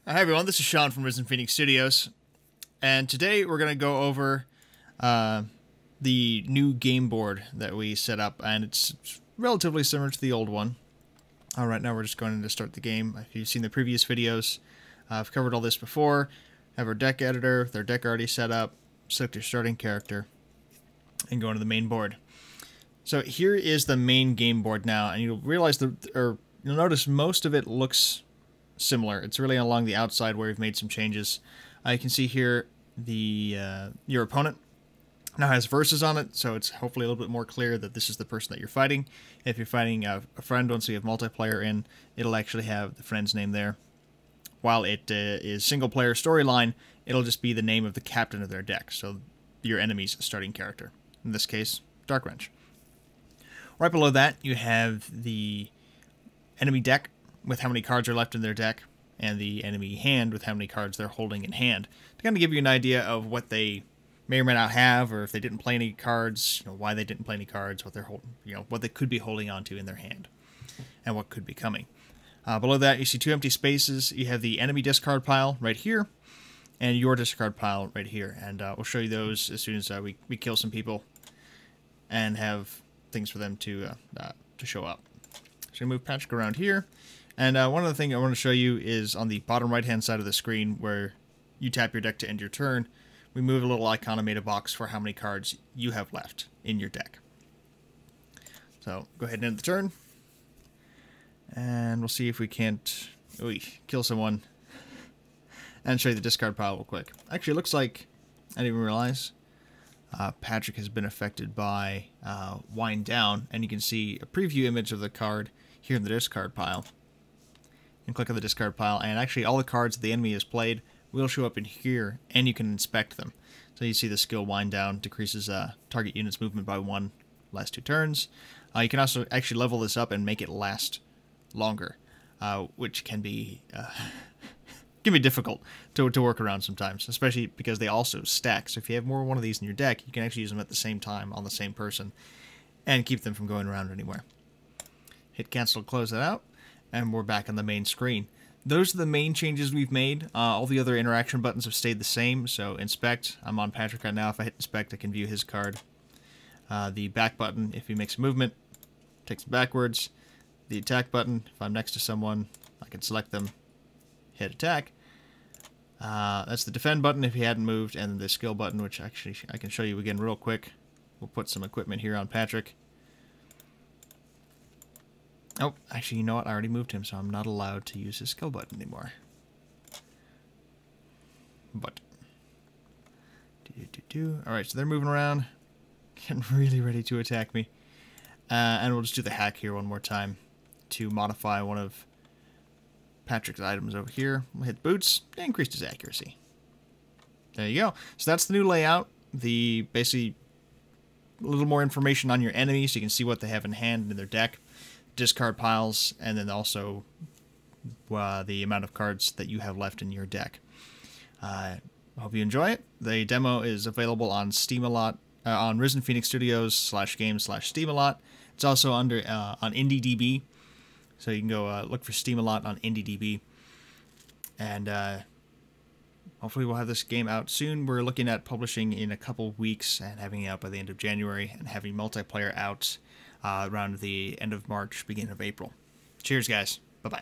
Hi everyone, this is Sean from Risen Phoenix Studios, and today we're going to go over the new game board that we set up, and it's relatively similar to the old one. Alright, now we're just going to start the game. If you've seen the previous videos, I've covered all this before. Have our deck editor, their deck already set up, select your starting character, and go into the main board. So here is the main game board now, and you'll realize you'll notice most of it looks similar. It's really along the outside where we've made some changes. You can see here your opponent now has verses on it, so it's hopefully a little bit more clear that this is the person that you're fighting. If you're fighting a friend, once you have multiplayer in, it'll actually have the friend's name there. While it is single player storyline, it'll just be the name of the captain of their deck, so your enemy's starting character. In this case, Dark Wrench. Right below that, you have the enemy deck with how many cards are left in their deck, and the enemy hand with how many cards they're holding in hand, to kind of give you an idea of what they may or may not have, or if they didn't play any cards, why they didn't play any cards, what they're holding, what they could be holding onto in their hand, and what could be coming. Below that, you see two empty spaces. You have the enemy discard pile right here, and your discard pile right here, and we'll show you those as soon as we kill some people and have things for them to show up. So we move Patrick around here. And one other thing I want to show you is on the bottom right-hand side of the screen where you tap your deck to end your turn, we move a little icon and made a box for how many cards you have left in your deck. So go ahead and end the turn. And we'll see if we can't kill someone and show you the discard pile real quick. Actually, it looks like, I didn't even realize, Patrick has been affected by Wind Down, and you can see a preview image of the card here in the discard pile. And click on the discard pile, and actually all the cards the enemy has played will show up in here, and you can inspect them. So you see the skill Wind Down decreases target unit's movement by 1 last 2 turns. You can also actually level this up and make it last longer, which can be difficult to work around sometimes, especially because they also stack. So if you have more than one of these in your deck, you can actually use them at the same time on the same person and keep them from going around anywhere. Hit cancel to close that out. And we're back on the main screen. Those are the main changes we've made. All the other interaction buttons have stayed the same. So inspect, I'm on Patrick right now. If I hit inspect, I can view his card. The back button, if he makes a movement, takes it backwards. The attack button, if I'm next to someone, I can select them, hit attack. That's the defend button if he hadn't moved, and the skill button, which actually I can show you again real quick. We'll put some equipment here on Patrick. Oh, actually, you know what? I already moved him, so I'm not allowed to use his skill button anymore. But. Alright, so they're moving around. Getting really ready to attack me. And we'll just do the hack here one more time to modify one of Patrick's items over here. We'll hit boots, increased his accuracy. There you go. So that's the new layout. Basically, a little more information on your enemies, so you can see what they have in hand and in their deck. Discard piles, and then also the amount of cards that you have left in your deck. I hope you enjoy it. The demo is available on Steamalot, on Risen Phoenix Studios /game/Steamalot. It's also under on indieDB, so you can go look for Steamalot on indieDB. And hopefully we'll have this game out soon. We're looking at publishing in a couple weeks and having it out by the end of January, and having multiplayer out around the end of March, beginning of April. Cheers, guys. Bye-bye.